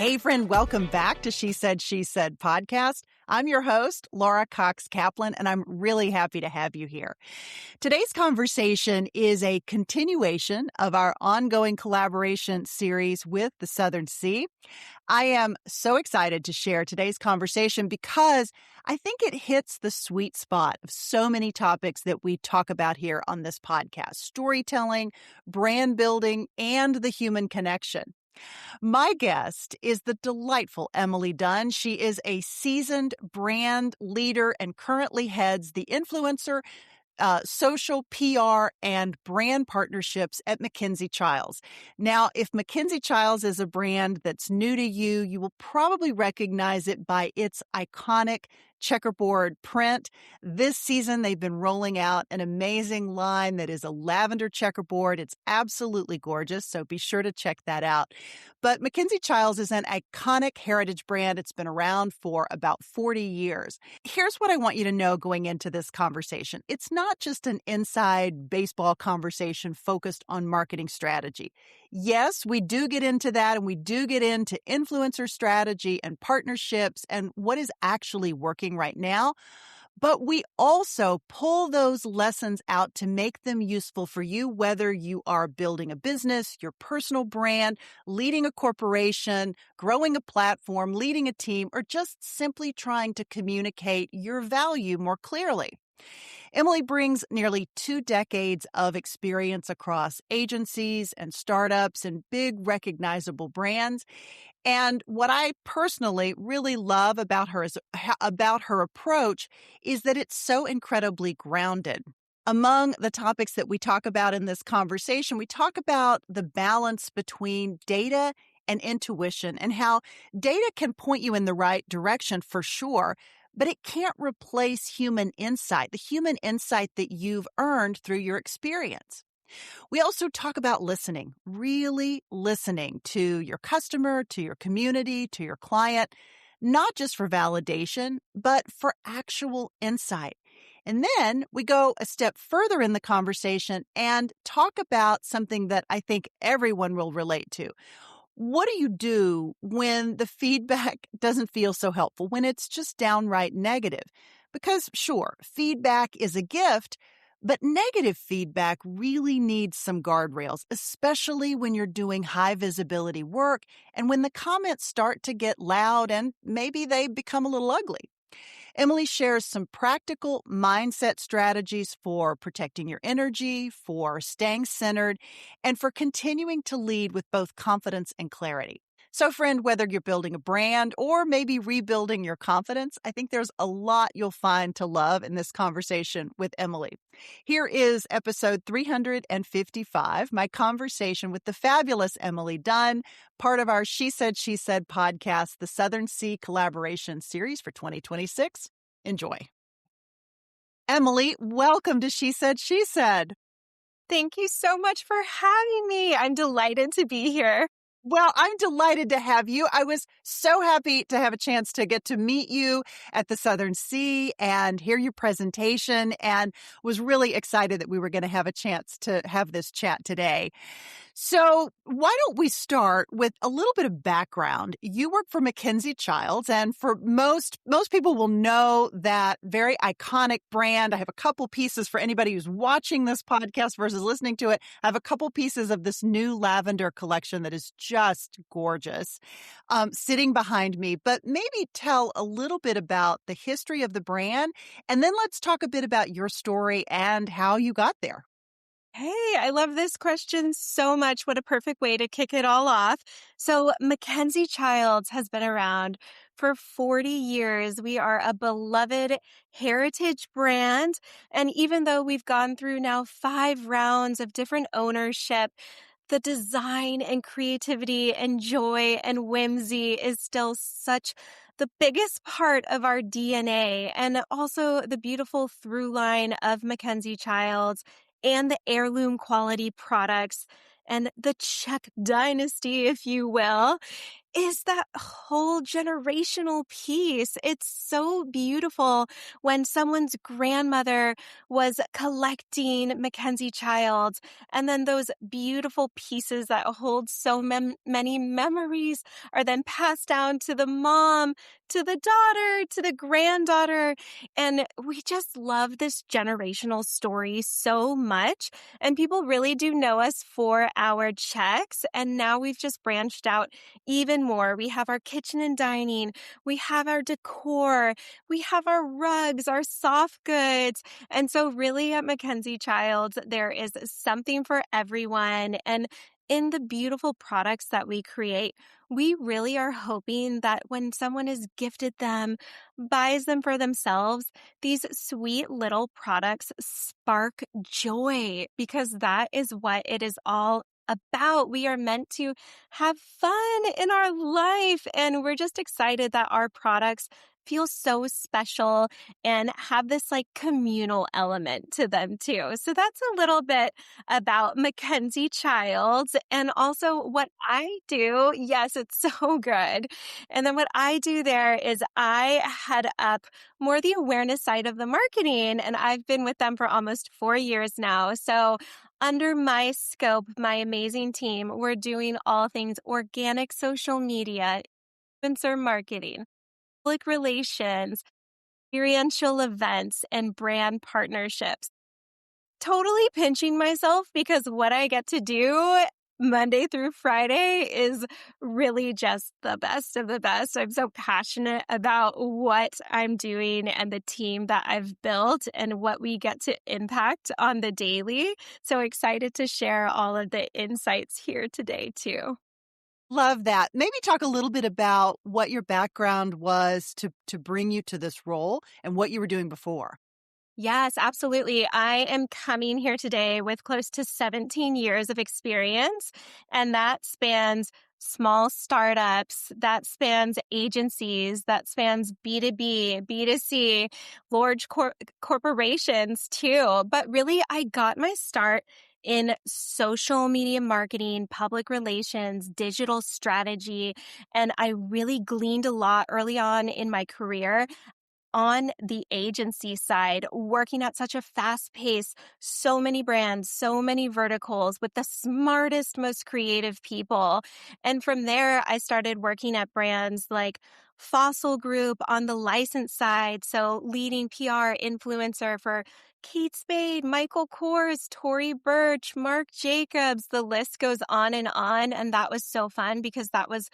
Hey, friend, welcome back to She Said, podcast. I'm your host, Laura Cox Kaplan, and I'm really happy to have you here. Today's conversation is a continuation of our ongoing collaboration series with the Southern Sea. I am so excited to share today's conversation because I think it hits the sweet spot of so many topics that we talk about here on this podcast: storytelling, brand building, and the human connection. My guest is the delightful Emily Dunn. She is a seasoned brand leader and currently heads the influencer, social PR, and brand partnerships at Mackenzie-Childs. Now, if Mackenzie-Childs is a brand that's new to you, you will probably recognize it by its iconic checkerboard print. This season, they've been rolling out an amazing line that is a lavender checkerboard. It's absolutely gorgeous, so be sure to check that out. But Mackenzie-Childs is an iconic heritage brand. It's been around for about 40 years. Here's what I want you to know going into this conversation. It's not just an inside baseball conversation focused on marketing strategy. Yes, we do get into that, and we do get into influencer strategy and partnerships and what is actually working right now. But we also pull those lessons out to make them useful for you, whether you are building a business, your personal brand, leading a corporation, growing a platform, leading a team, or just simply trying to communicate your value more clearly. Emily brings nearly 2 decades of experience across agencies and startups and big recognizable brands. And what I personally really love about her approach is that it's so incredibly grounded. Among the topics that we talk about in this conversation, we talk about the balance between data and intuition and how data can point you in the right direction for sure, but it can't replace human insight, the human insight that you've earned through your experience. We also talk about listening, really listening to your customer, to your community, to your client, not just for validation, but for actual insight. And then we go a step further in the conversation and talk about something that I think everyone will relate to. What do you do when the feedback doesn't feel so helpful, when it's just downright negative? Because sure, feedback is a gift, but negative feedback really needs some guardrails, especially when you're doing high visibility work and when the comments start to get loud and maybe they become a little ugly. Emily shares some practical mindset strategies for protecting your energy, for staying centered, and for continuing to lead with both confidence and clarity. So, friend, whether you're building a brand or maybe rebuilding your confidence, I think there's a lot you'll find to love in this conversation with Emily. Here is episode 355, my conversation with the fabulous Emily Dunn, part of our She Said, podcast, the Southern Sea Collaboration Series for 2026. Enjoy. Emily, welcome to She Said, Thank you so much for having me. I'm delighted to be here. Well, I'm delighted to have you. I was so happy to have a chance to get to meet you at the Southern Sea and hear your presentation, and was really excited that we were going to have a chance to have this chat today. So why don't we start with a little bit of background? You work for Mackenzie-Childs, and for most people will know that very iconic brand. I have a couple pieces for anybody who's watching this podcast versus listening to it. I have a couple pieces of this new lavender collection that is just gorgeous sitting behind me. But maybe tell a little bit about the history of the brand, and then let's talk a bit about your story and how you got there. Hey, I love this question so much. What a perfect way to kick it all off. So Mackenzie-Childs has been around for 40 years. We are a beloved heritage brand. And even though we've gone through now 5 rounds of different ownership, the design and creativity and joy and whimsy is still such the biggest part of our DNA, and also the beautiful through line of Mackenzie-Childs and the heirloom quality products and the Czech dynasty, if you will. is that whole generational piece. It's so beautiful when someone's grandmother was collecting Mackenzie-Childs, and then those beautiful pieces that hold so many memories are then passed down to the mom, to the daughter, to the granddaughter. And we just love this generational story so much. And people really do know us for our checks. And now we've just branched out even more. We have our kitchen and dining, we have our decor, we have our rugs, our soft goods. And so, really, at Mackenzie-Childs, there is something for everyone. And in the beautiful products that we create, we really are hoping that when someone is gifted them, buys them for themselves, these sweet little products spark joy because that is what it is all about. We are meant to have fun in our life, and we're just excited that our products feel so special and have this like communal element to them too. So that's a little bit about Mackenzie-Childs and also what I do. Yes, it's so good. And then what I do there is I head up more the awareness side of the marketing, and I've been with them for almost 4 years now. So under my scope, my amazing team, we're doing all things organic social media, influencer marketing, public relations, experiential events, and brand partnerships. Totally pinching myself because what I get to do Monday through Friday is really just the best of the best. I'm so passionate about what I'm doing and the team that I've built and what we get to impact on the daily. So excited to share all of the insights here today, too. Love that. Maybe talk a little bit about what your background was to bring you to this role and what you were doing before. Yes, absolutely. I am coming here today with close to 17 years of experience, and that spans small startups, that spans agencies, that spans B2B, B2C, large corporations too. But really, I got my start in social media marketing, public relations, digital strategy, and I really gleaned a lot early on in my career on the agency side, working at such a fast pace, so many brands, so many verticals with the smartest, most creative people. And from there, I started working at brands like Fossil Group on the license side. So leading PR influencer for Kate Spade, Michael Kors, Tory Burch, Marc Jacobs, the list goes on and on. And that was so fun because that was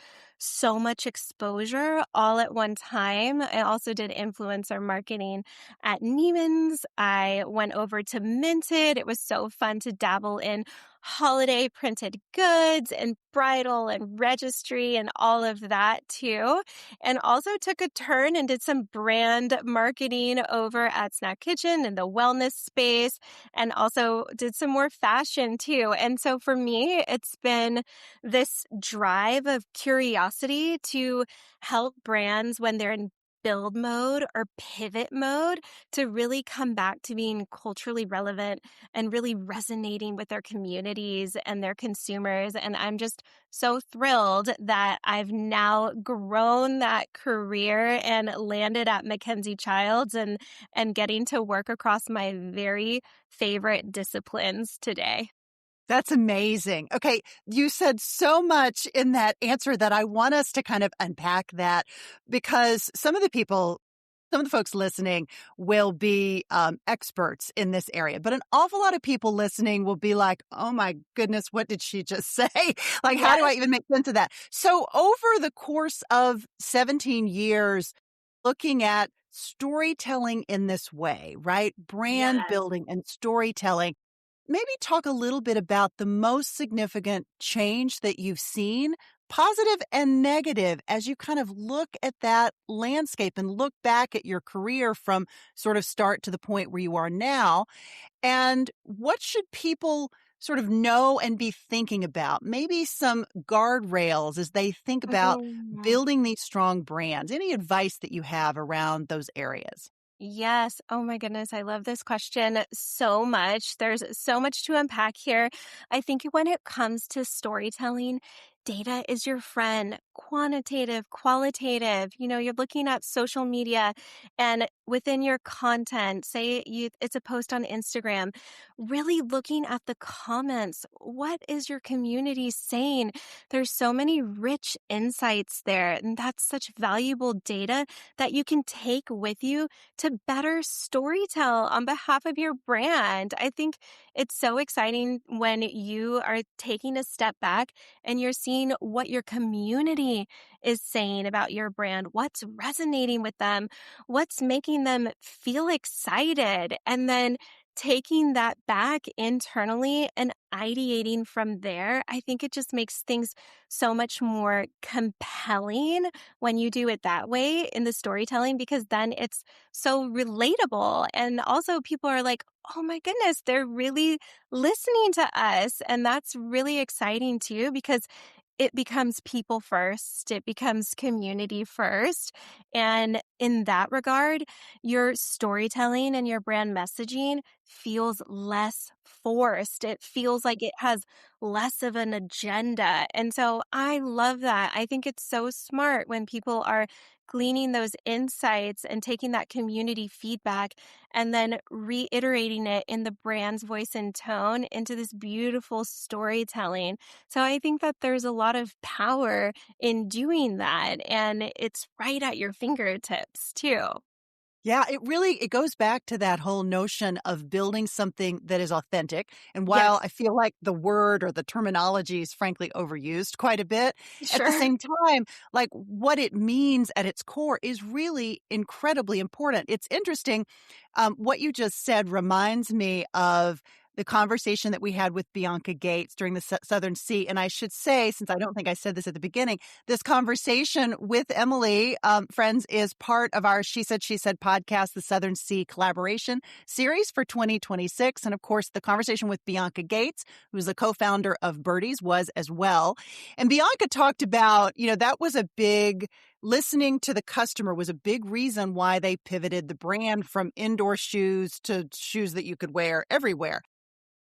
so much exposure all at one time. I also did influencer marketing at Neiman's. I went over to Minted. It was so fun to dabble in holiday printed goods and bridal and registry and all of that too. And also took a turn and did some brand marketing over at Snack Kitchen in the wellness space and also did some more fashion too. And so for me, it's been this drive of curiosity to help brands when they're in build mode or pivot mode to really come back to being culturally relevant and really resonating with their communities and their consumers. And I'm just so thrilled that I've now grown that career and landed at Mackenzie-Childs and getting to work across my very favorite disciplines today. That's amazing. Okay, you said so much in that answer that I want us to kind of unpack that because some of the folks listening will be experts in this area, but an awful lot of people listening will be like, oh my goodness, what did she just say? Like, how do I even make sense of that? So over the course of 17 years, looking at storytelling in this way, right? Brand Yes. building and storytelling. Maybe talk a little bit about the most significant change that you've seen, positive and negative, as you kind of look at that landscape and look back at your career from sort of start to the point where you are now. And what should people sort of know and be thinking about? Maybe some guardrails as they think about Mhm. building these strong brands. Any advice that you have around those areas? Yes. Oh my goodness. I love this question so much. There's so much to unpack here. I think when it comes to storytelling, data is your friend, quantitative, qualitative. You're looking at social media and within your content, say it's a post on Instagram, really looking at the comments. What is your community saying? There's so many rich insights there, and that's such valuable data that you can take with you to better storytell on behalf of your brand. I think it's so exciting when you are taking a step back and you're seeing what your community is saying about your brand, what's resonating with them, what's making them feel excited, and then taking that back internally and ideating from there. I think it just makes things so much more compelling when you do it that way in the storytelling, because then it's so relatable. And also, people are like, oh my goodness, they're really listening to us. And that's really exciting too, because it becomes people first, it becomes community first. And in that regard, your storytelling and your brand messaging feels less forced. It feels like it has less of an agenda. And so I love that. I think it's so smart when people are gleaning those insights and taking that community feedback and then reiterating it in the brand's voice and tone into this beautiful storytelling. So I think that there's a lot of power in doing that, and it's right at your fingertips too. Yeah, it goes back to that whole notion of building something that is authentic. And while Yes, I feel like the word or the terminology is frankly overused quite a bit, at the sure. same time, like what it means at its core is really incredibly important. It's interesting. What you just said reminds me of the conversation that we had with Bianca Gates during the Southern Sea. And I should say, since I don't think I said this at the beginning, this conversation with Emily, friends, is part of our She Said podcast, the Southern Sea collaboration series for 2026. And of course, the conversation with Bianca Gates, who's the co-founder of Birdies, was as well. And Bianca talked about, that was a big listening to the customer was a big reason why they pivoted the brand from indoor shoes to shoes that you could wear everywhere.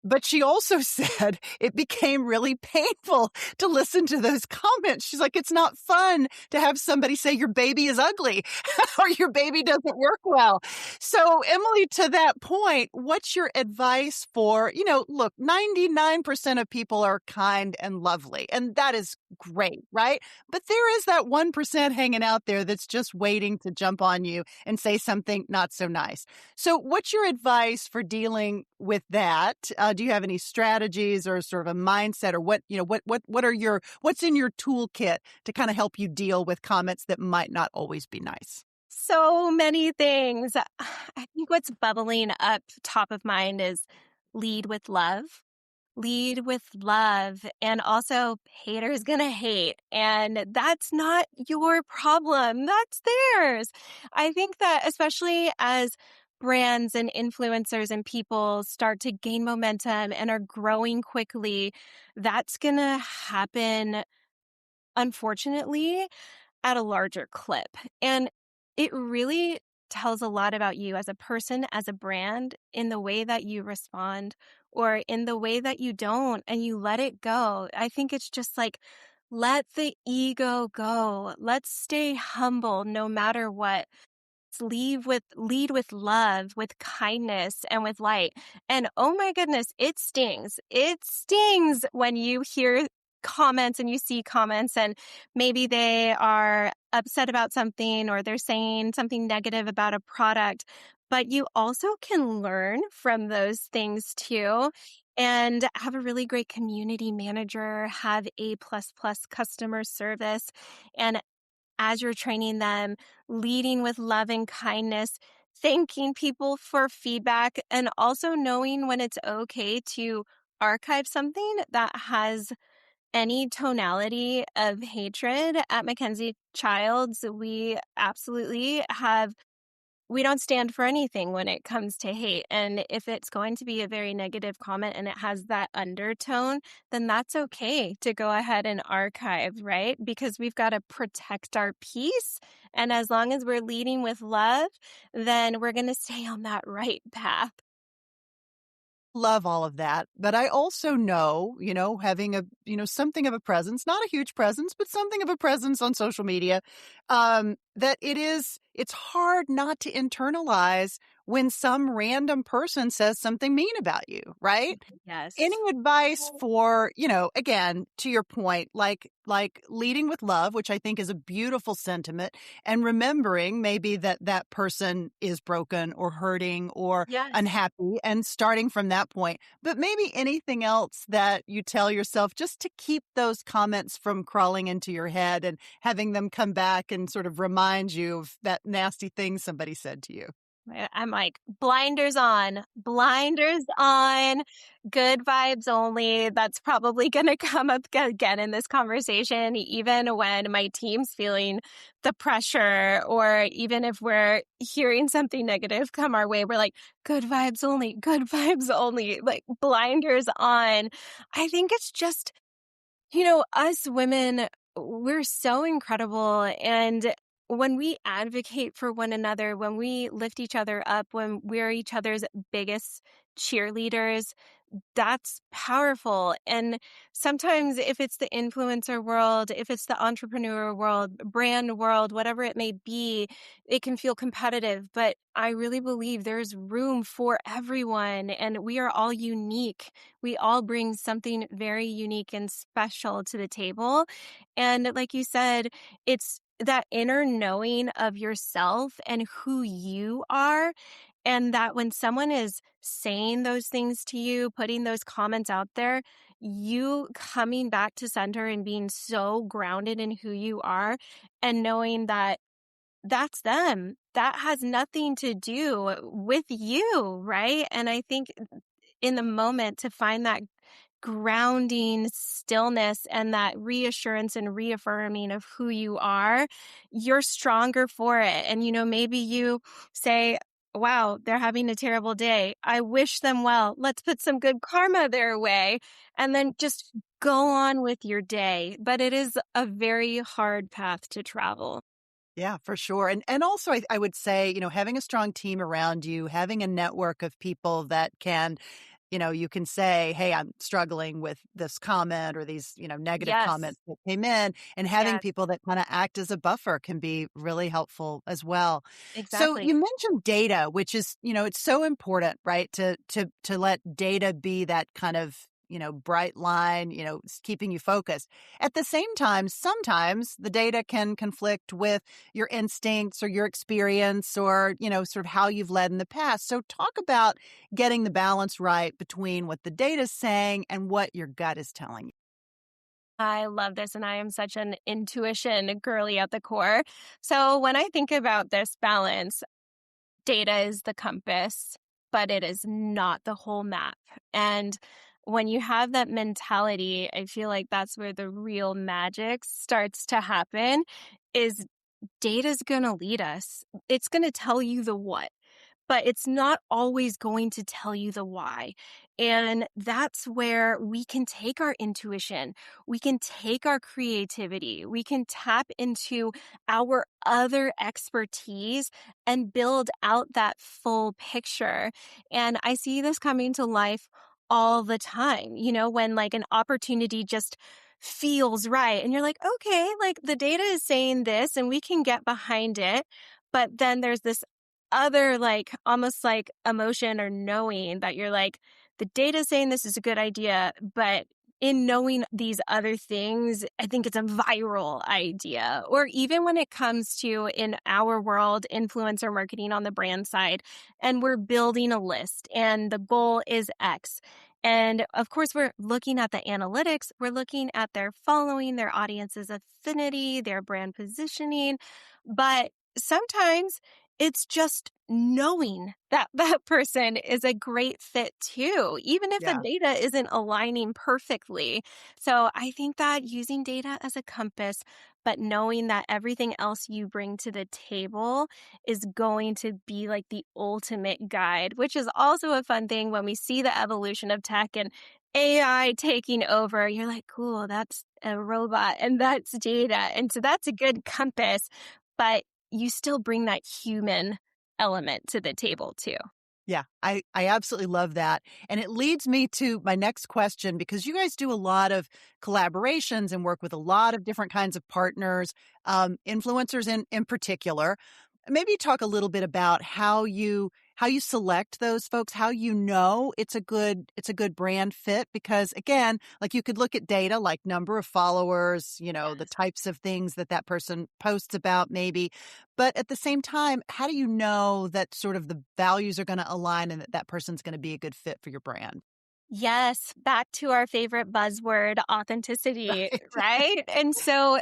But she also said it became really painful to listen to those comments. She's like, it's not fun to have somebody say your baby is ugly or your baby doesn't work well. So, Emily, to that point, what's your advice for, look, 99% of people are kind and lovely, and that is great, right? But there is that 1% hanging out there that's just waiting to jump on you and say something not so nice. So what's your advice for dealing with that? Do you have any strategies or sort of a mindset or what's in your toolkit to kind of help you deal with comments that might not always be nice? So many things. I think what's bubbling up top of mind is lead with love. Lead with love. And also, haters gonna hate. And that's not your problem, that's theirs. I think that especially as brands and influencers and people start to gain momentum and are growing quickly, that's gonna happen, unfortunately, at a larger clip. And it really tells a lot about you as a person, as a brand, in the way that you respond or in the way that you don't and you let it go. I think it's just like, let the ego go. Let's stay humble no matter what. Lead with love, with kindness, and with light. And oh my goodness, it stings. It stings when you hear comments and you see comments and maybe they are upset about something or they're saying something negative about a product. But you also can learn from those things too and have a really great community manager, have A++ customer service, and as you're training them, leading with love and kindness, thanking people for feedback, and also knowing when it's okay to archive something that has any tonality of hatred. At Mackenzie-Childs, we absolutely have we don't stand for anything when it comes to hate. And if it's going to be a very negative comment and it has that undertone, then that's okay to go ahead and archive, right? Because we've got to protect our peace. And as long as we're leading with love, then we're going to stay on that right path. Love all of that. But I also know, having something of a presence, not a huge presence, but something of a presence on social media, that it's hard not to internalize when some random person says something mean about you, right? Any Yes. advice for, again, to your point, like leading with love, which I think is a beautiful sentiment, and remembering maybe that person is broken or hurting or Yes. unhappy and starting from that point. But maybe anything else that you tell yourself just to keep those comments from crawling into your head and having them come back and sort of remind you of that nasty thing somebody said to you. I'm like, blinders on, good vibes only. That's probably going to come up again in this conversation, even when my team's feeling the pressure, or even if we're hearing something negative come our way, we're like, good vibes only, like blinders on. I think it's just, us women, we're so incredible. And when we advocate for one another, when we lift each other up, when we're each other's biggest cheerleaders, that's powerful. And sometimes if it's the influencer world, if it's the entrepreneur world, brand world, whatever it may be, it can feel competitive. But I really believe there's room for everyone and we are all unique. We all bring something very unique and special to the table. And like you said, it's that inner knowing of yourself and who you are, and that when someone is saying those things to you, putting those comments out there, you coming back to center and being so grounded in who you are and knowing that that's them. That has nothing to do with you, right? And I think in the moment to find that grounding stillness and that reassurance and reaffirming of who you are, you're stronger for it. And, maybe you say, wow, they're having a terrible day. I wish them well. Let's put some good karma their way and then just go on with your day. But it is a very hard path to travel. Yeah, for sure. And also I would say, having a strong team around you, having a network of people that can, you can say, hey, I'm struggling with this comment or these, negative Yes, comments that came in, and having yes, people that kind of act as a buffer can be really helpful as well. So exactly. you mentioned data, which is, it's so important, right? To let data be that kind of, bright line, keeping you focused. At the same time, sometimes the data can conflict with your instincts or your experience or, sort of how you've led in the past. So talk about getting the balance right between what the data is saying and what your gut is telling you. I love this, and I am such an intuition girly at the core. So when I think about this balance, data is the compass, but it is not the whole map. And when you have that mentality, I feel like that's where the real magic starts to happen is data's going to lead us. It's going to tell you the what, but it's not always going to tell you the why. And that's where we can take our intuition, we can take our creativity, we can tap into our other expertise and build out that full picture. And I see this coming to life all the time, when like an opportunity just feels right. And you're like, okay, like the data is saying this and we can get behind it. But then there's this other like almost like emotion or knowing that you're like the data is saying this is a good idea, but in knowing these other things, I think it's a viral idea. Or even when it comes to in our world influencer marketing on the brand side, and we're building a list and the goal is X, and of course we're looking at the analytics, we're looking at their following, their audience's affinity, their brand positioning, but sometimes it's just knowing that that person is a great fit too, even if the Yeah. data isn't aligning perfectly. So I think that using data as a compass, but knowing that everything else you bring to the table is going to be like the ultimate guide, which is also a fun thing when we see the evolution of tech and AI taking over. You're like, cool, that's a robot and that's data. And so that's a good compass. But you still bring that human element to the table too. Yeah, I absolutely love that. And it leads me to my next question because you guys do a lot of collaborations and work with a lot of different kinds of partners, influencers in particular. Maybe talk a little bit about how you select those folks, how you know it's a good brand fit because again, like you could look at data like number of followers, the Yes. types of things that that person posts about maybe, but at the same time, how do you know that sort of the values are going to align and that that person's going to be a good fit for your brand? Yes, back to our favorite buzzword, authenticity, Right. right? And so,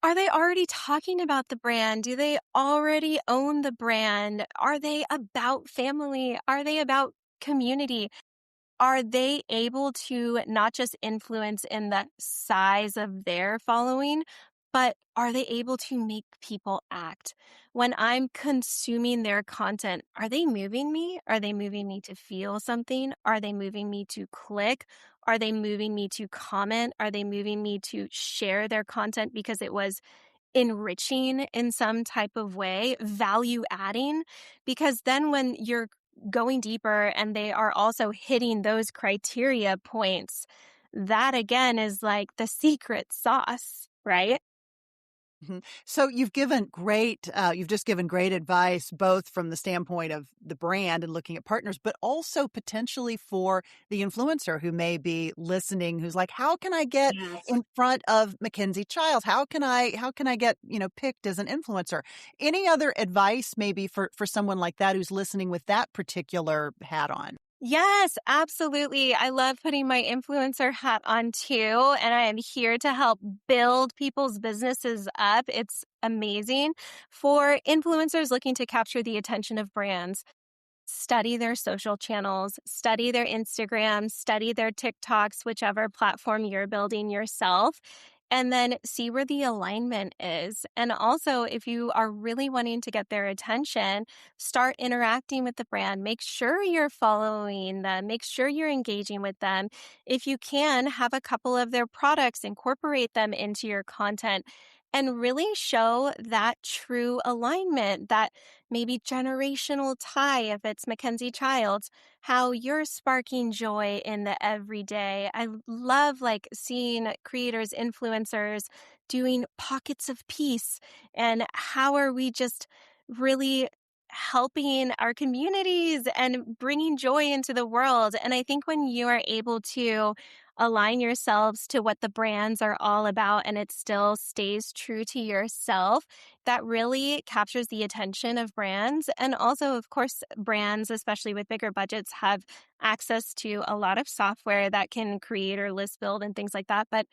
are they already talking about the brand? Do they already own the brand? Are they about family? Are they about community? Are they able to not just influence in the size of their following, but are they able to make people act? When I'm consuming their content, are they moving me? Are they moving me to feel something? Are they moving me to click? Are they moving me to comment? Are they moving me to share their content because it was enriching in some type of way, value adding, because then when you're going deeper and they are also hitting those criteria points, that again is like the secret sauce, right? Mhm. So you've just given great advice, both from the standpoint of the brand and looking at partners, but also potentially for the influencer who may be listening, who's like, how can I get Yes. in front of Mackenzie-Childs? How can I get, picked as an influencer? Any other advice maybe for someone like that who's listening with that particular hat on? Yes, absolutely. I love putting my influencer hat on too, and I am here to help build people's businesses up. It's amazing for influencers looking to capture the attention of brands. Study their social channels, study their Instagram, study their TikToks, whichever platform you're building yourself, and then see where the alignment is. And also, if you are really wanting to get their attention, start interacting with the brand. Make sure you're following them, make sure you're engaging with them. If you can, have a couple of their products, incorporate them into your content. And really show that true alignment, that maybe generational tie if it's Mackenzie-Childs, how you're sparking joy in the everyday. I love like seeing creators, influencers doing pockets of peace and how are we just really helping our communities and bringing joy into the world. And I think when you are able to align yourselves to what the brands are all about and it still stays true to yourself, that really captures the attention of brands. And also, of course, brands, especially with bigger budgets, have access to a lot of software that can create or list build and things like that. But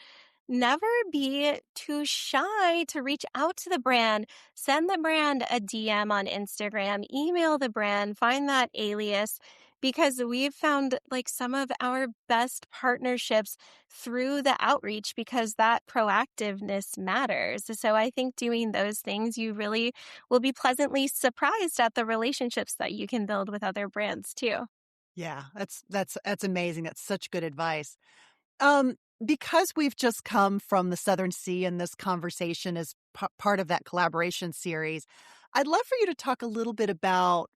never be too shy to reach out to the brand. Send the brand a DM on Instagram, email the brand, find that alias, because we've found like some of our best partnerships through the outreach because that proactiveness matters. So I think doing those things, you really will be pleasantly surprised at the relationships that you can build with other brands too. Yeah, that's amazing. That's such good advice. Um, because we've just come from the Southern Sea and this conversation is part of that collaboration series, I'd love for you to talk a little bit about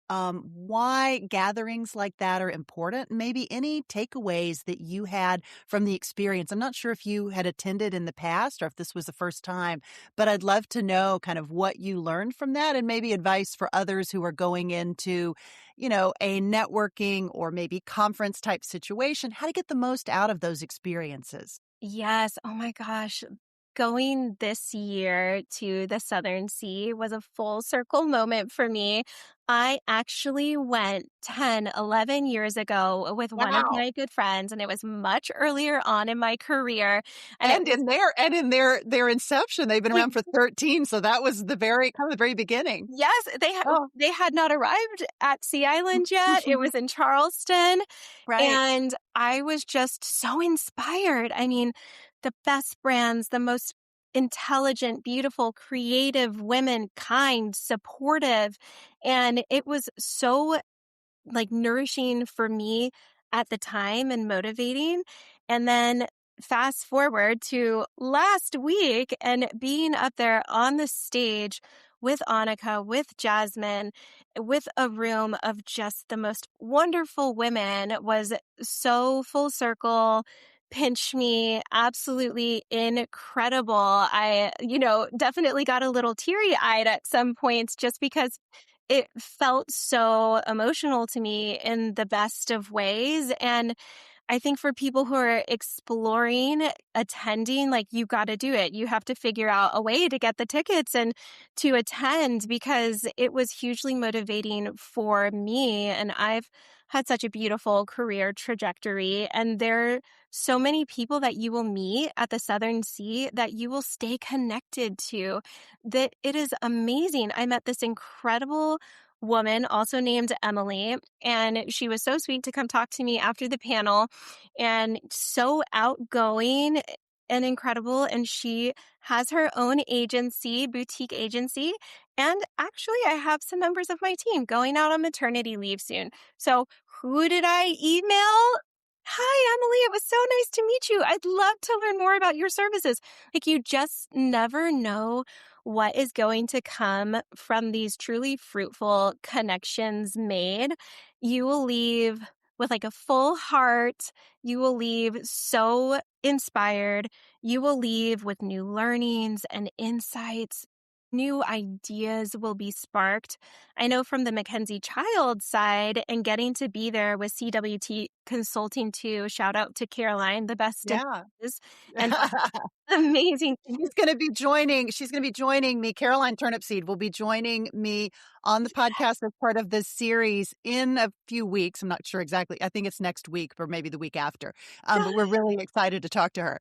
why gatherings like that are important. Maybe any takeaways that you had from the experience. I'm not sure if you had attended in the past or if this was the first time, but I'd love to know kind of what you learned from that and maybe advice for others who are going into, a networking or maybe conference type situation, how to get the most out of those experiences. Yes. Oh my gosh. Going this year to the Southern Sea was a full circle moment for me. I actually went 10, 11 years ago with one of Wow. my good friends, and it was much earlier on in my career. And it And was, in their inception, they've been around for 13, so that was the very beginning. yes, Oh. they had not arrived at Sea Island yet. It was in Charleston. Right. And I was just so inspired. I mean, the best brands, the most intelligent, beautiful, creative women, kind, supportive. And it was so like nourishing for me at the time and motivating. And then fast forward to last week and being up there on the stage with Annika, with Jasmine, with a room of just the most wonderful women was so full circle. Pinch me, absolutely incredible. Definitely got a little teary eyed at some points just because it felt so emotional to me in the best of ways. And I think for people who are exploring attending, like you got to do it. You have to figure out a way to get the tickets and to attend because it was hugely motivating for me. And I've had such a beautiful career trajectory. And there are so many people that you will meet at the Southern Sea that you will stay connected to, that it is amazing. I met this incredible woman also named Emily, and she was so sweet to come talk to me after the panel and so outgoing and incredible. And she has her own agency, boutique agency. And actually, I have some members of my team going out on maternity leave soon. So who did I email? Hi, Emily. It was so nice to meet you. I'd love to learn more about your services. Like, you just never know what is going to come from these truly fruitful connections made. You will leave with like a full heart. You will leave so inspired. You will leave with new learnings and insights. New ideas will be sparked. I know from the Mackenzie-Childs side and getting to be there with CWT Consulting too. Shout out to Caroline, the best in Yeah. business, and amazing. She's going to be joining me. Caroline Turnipseed will be joining me on the podcast as part of this series in a few weeks. I'm not sure exactly. I think it's next week or maybe the week after. But we're really excited to talk to her.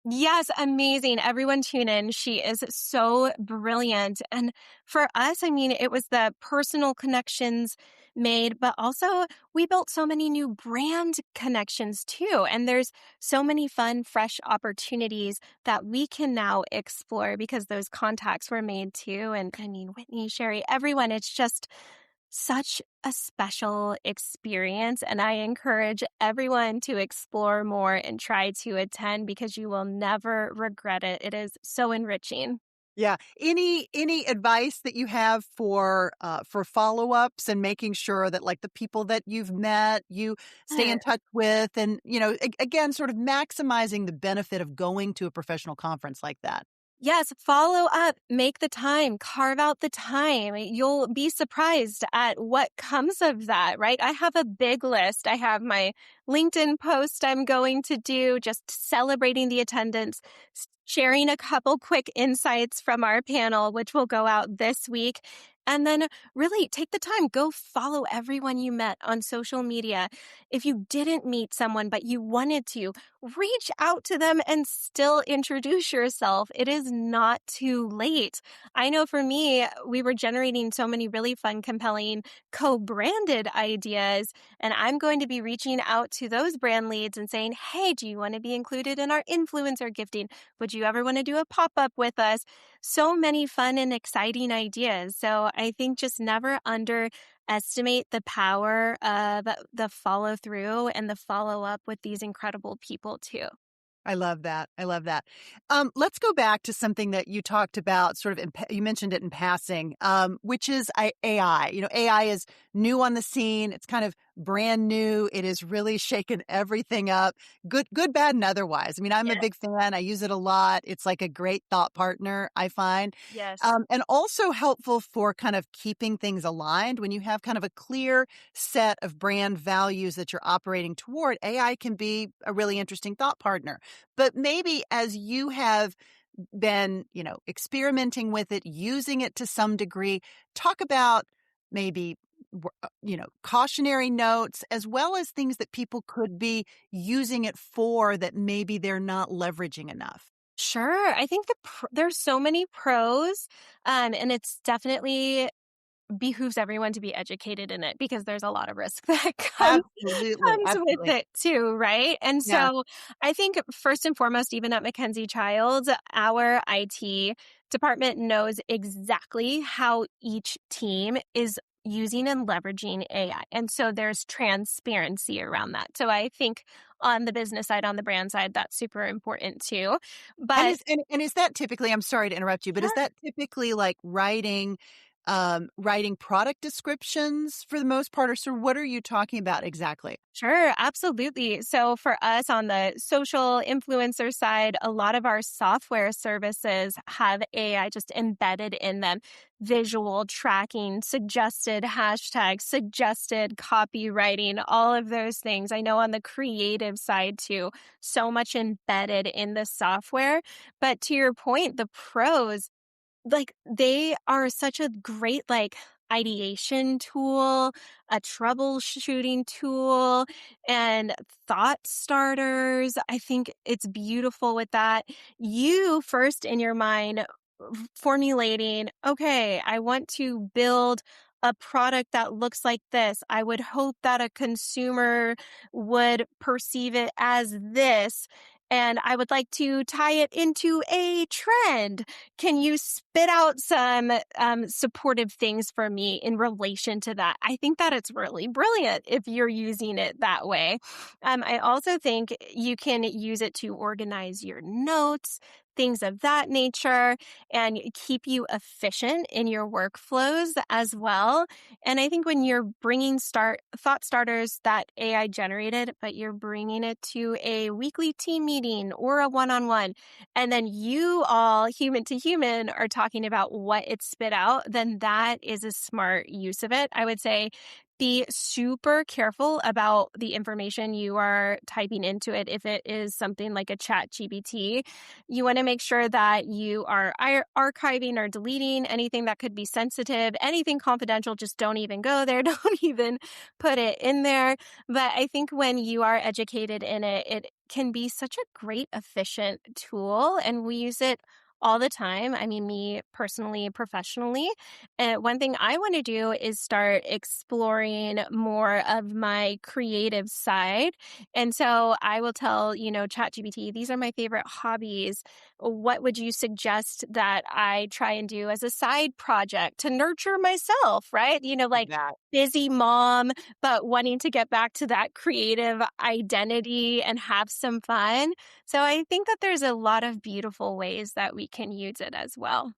Yes, amazing. Everyone tune in. She is so brilliant. And for us, I mean, it was the personal connections made, but also we built so many new brand connections too. And there's so many fun, fresh opportunities that we can now explore because those contacts were made too. And I mean, Whitney, Sherry, everyone, it's just such a special experience. And I encourage everyone to explore more and try to attend because you will never regret it. It is so enriching. Yeah. Any advice that you have for follow-ups and making sure that like the people that you've met, you stay in touch with and, again, sort of maximizing the benefit of going to a professional conference like that? Yes, follow up, make the time, carve out the time. You'll be surprised at what comes of that, right? I have a big list. I have my LinkedIn post I'm going to do, just celebrating the attendance, sharing a couple quick insights from our panel, which will go out this week. And then really take the time, go follow everyone you met on social media. If you didn't meet someone, but you wanted to, reach out to them and still introduce yourself. It is not too late. I know for me, we were generating so many really fun, compelling co-branded ideas. And I'm going to be reaching out to those brand leads and saying, hey, do you want to be included in our influencer gifting? Would you ever want to do a pop-up with us? So many fun and exciting ideas. So I think just never underestimate the power of the follow through and the follow up with these incredible people too. I love that. I love that. Let's go back to something that you talked about, sort of, you mentioned it in passing, which is AI. AI is new on the scene. It's kind of brand new. It has really shaken everything up, good, bad, and otherwise. I mean, I'm a big fan. I use it a lot. It's like a great thought partner, I find. Yes. And also helpful for kind of keeping things aligned. When you have kind of a clear set of brand values that you're operating toward, AI can be a really interesting thought partner. But maybe as you have been, experimenting with it, using it to some degree, talk about maybe, cautionary notes as well as things that people could be using it for that maybe they're not leveraging enough. Sure. I think there's so many pros, and it's definitely behooves everyone to be educated in it because there's a lot of risk that Absolutely. comes with Absolutely. it too, right? And Yeah. so I think first and foremost, even at Mackenzie-Childs, our IT department knows exactly how each team is using and leveraging AI. And so there's transparency around that. So I think on the business side, on the brand side, that's super important too. And But is that typically, I'm sorry to interrupt you, but is sure. that typically like writing product descriptions for the most part, or so what are you talking about exactly? Sure, absolutely. So for us on the social influencer side, a lot of our software services have AI just embedded in them. Visual tracking, suggested hashtags, suggested copywriting, all of those things. I know on the creative side too, so much embedded in the software. But to your point, the pros, like, they are such a great, like, ideation tool, a troubleshooting tool, and thought starters. I think it's beautiful with that. You first in your mind formulating, okay, I want to build a product that looks like this. I would hope that a consumer would perceive it as this. And I would like to tie it into a trend. Can you spit out some supportive things for me in relation to that? I think that it's really brilliant if you're using it that way. I also think you can use it to organize your notes, things of that nature, and keep you efficient in your workflows as well. And I think when you're bringing thought starters that AI generated, but you're bringing it to a weekly team meeting or a one-on-one, and then you all, human to human, are talking about what it spit out, then that is a smart use of it. I would say be super careful about the information you are typing into it. If it is something like a chat GPT, you want to make sure that you are archiving or deleting anything that could be sensitive, anything confidential. Just don't even go there. Don't even put it in there. But I think when you are educated in it, it can be such a great, efficient tool. And we use it all the time. I mean, me personally, professionally. And one thing I want to do is start exploring more of my creative side. And so I will tell, ChatGPT, these are my favorite hobbies. What would you suggest that I try and do as a side project to nurture myself, right? Like That busy mom, but wanting to get back to that creative identity and have some fun. So I think that there's a lot of beautiful ways that we can use it as well.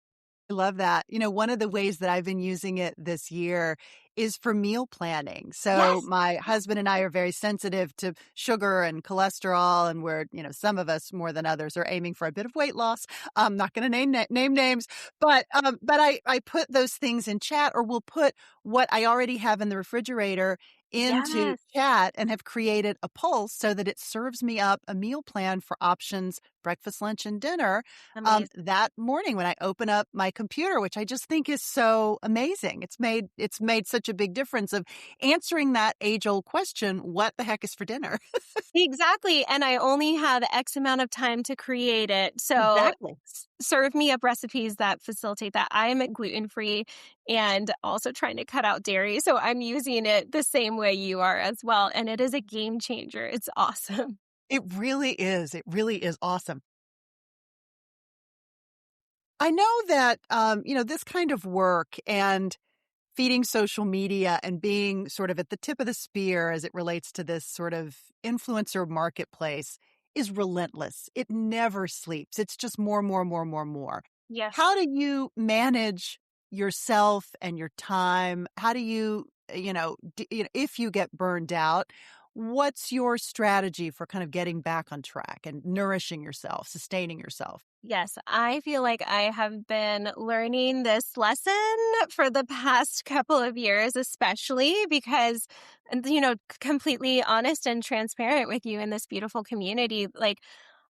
I love that. One of the ways that I've been using it this year is for meal planning. So Yes. my husband and I are very sensitive to sugar and cholesterol, and some of us more than others are aiming for a bit of weight loss. I'm not going to name names, but I put those things in chat, or we'll put what I already have in the refrigerator into Yes. chat, and have created a pulse so that it serves me up a meal plan for options breakfast, lunch, and dinner Amazing. that morning when I open up my computer, which I just think is so amazing. It's made such a big difference of answering that age-old question, what the heck is for dinner? Exactly. And I only have X amount of time to create it. So Exactly. serve me up recipes that facilitate that. I'm gluten free and also trying to cut out dairy. So I'm using it the same way you are as well. And it is a game changer. It's awesome. It really is. It really is awesome. I know that, this kind of work and feeding social media and being sort of at the tip of the spear as it relates to this sort of influencer marketplace is relentless. It never sleeps. It's just more, more, more, more, more. Yes. How do you manage yourself and your time? How do you, if you get burned out, what's your strategy for kind of getting back on track and nourishing yourself, sustaining yourself? Yes, I feel like I have been learning this lesson for the past couple of years, especially because, and, completely honest and transparent with you in this beautiful community. Like,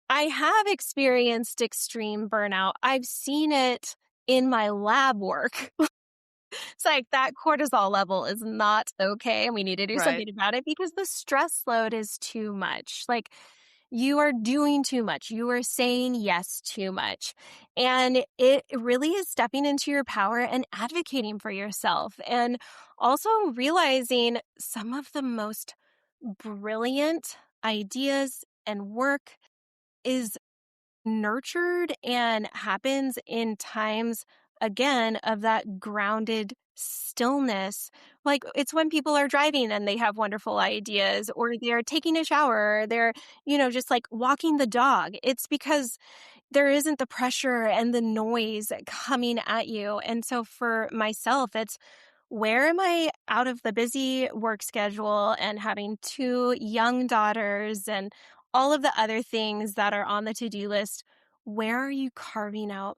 I have experienced extreme burnout. I've seen it in my lab work. It's like that cortisol level is not okay. And we need to do Right. something about it because the stress load is too much. Like, you are doing too much. You are saying yes too much. And it really is stepping into your power and advocating for yourself. And also realizing some of the most brilliant ideas and work is nurtured and happens in times again, of that grounded stillness. Like it's when people are driving and they have wonderful ideas, or they're taking a shower, or they're, just like walking the dog. It's because there isn't the pressure and the noise coming at you. And so for myself, it's where am I out of the busy work schedule and having two young daughters and all of the other things that are on the to-do list? Where are you carving out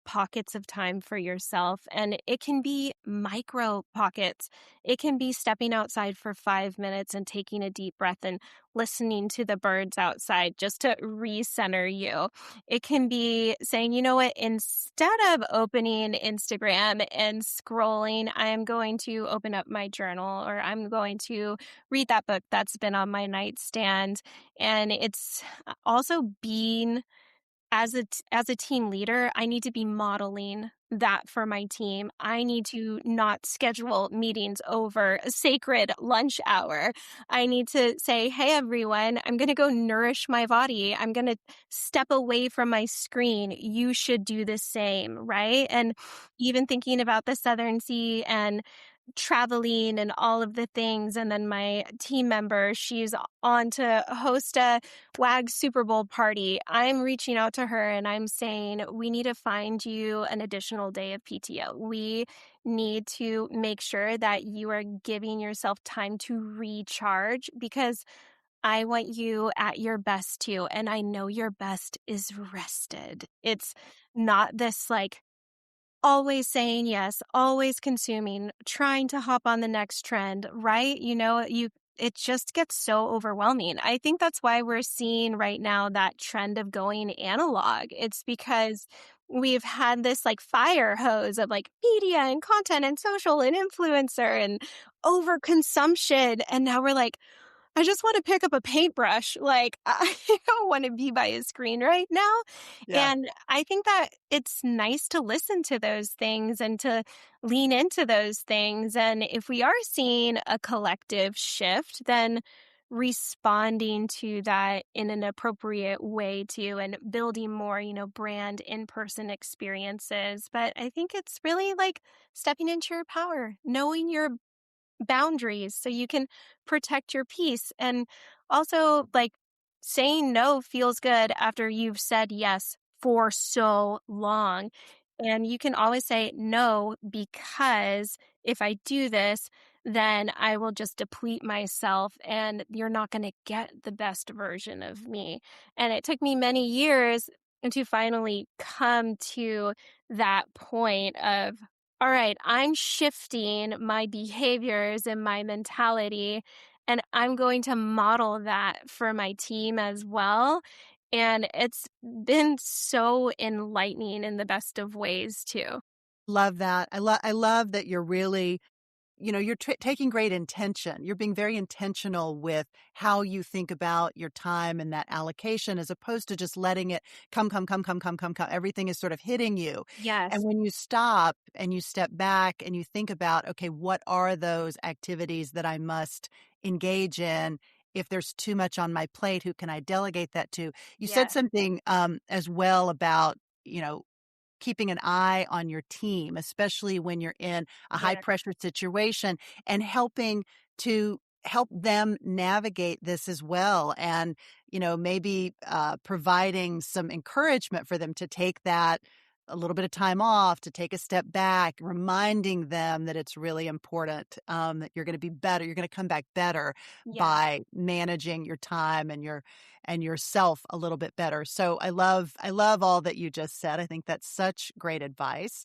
pockets of time for yourself? And it can be micro pockets. It can be stepping outside for 5 minutes and taking a deep breath and listening to the birds outside just to recenter you. It can be saying, you know what, instead of opening Instagram and scrolling, I am going to open up my journal, or I'm going to read that book that's been on my nightstand. And it's also being as a team leader, I need to be modeling that for my team. I need to not schedule meetings over a sacred lunch hour. I need to say, hey, everyone, I'm going to go nourish my body. I'm going to step away from my screen. You should do the same, right? And even thinking about the Southern Sea and traveling and all of the things. And then my team member, she's on to host a WAG Super Bowl party. I'm reaching out to her and I'm saying, we need to find you an additional day of PTO. We need to make sure that you are giving yourself time to recharge, because I want you at your best too. And I know your best is rested. It's not this like always saying yes, always consuming, trying to hop on the next trend, right? It just gets so overwhelming. I think that's why we're seeing right now that trend of going analog. It's because we've had this like fire hose of like media and content and social and influencer and overconsumption. And now we're like, I just want to pick up a paintbrush. Like, I don't want to be by a screen right now. Yeah. And I think that it's nice to listen to those things and to lean into those things. And if we are seeing a collective shift, then responding to that in an appropriate way too, and building more, brand in-person experiences. But I think it's really like stepping into your power, knowing your boundaries so you can protect your peace. And also, like, saying no feels good after you've said yes for so long. And you can always say no, because if I do this, then I will just deplete myself and you're not going to get the best version of me. And it took me many years to finally come to that point of, all right, I'm shifting my behaviors and my mentality, and I'm going to model that for my team as well. And it's been so enlightening in the best of ways too. Love that. I love that you're really, you're taking great intention. You're being very intentional with how you think about your time and that allocation, as opposed to just letting it come, come, come, come, come, come, come. Everything is sort of hitting you. And Yes. when you stop and you step back and you think about, okay, what are those activities that I must engage in? If there's too much on my plate, who can I delegate that to? You said Yes. something as well about, keeping an eye on your team, especially when you're in a high Yes. pressure situation, and helping to help them navigate this as well. And, maybe providing some encouragement for them to take that a little bit of time off, to take a step back, reminding them that it's really important, that you're going to be better. You're going to come back better Yes. by managing your time and yourself a little bit better. So I love all that you just said. I think that's such great advice.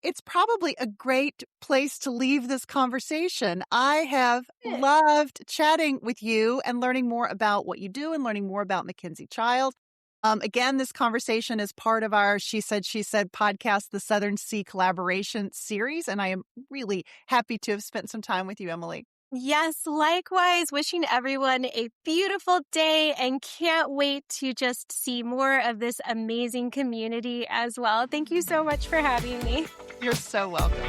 It's probably a great place to leave this conversation. I have loved chatting with you and learning more about what you do and learning more about Mackenzie-Childs. Again, this conversation is part of our She Said podcast, the Southern Sea Collaboration Series, and I am really happy to have spent some time with you, Emily. Yes, likewise. Wishing everyone a beautiful day and can't wait to just see more of this amazing community as well. Thank you so much for having me. You're so welcome.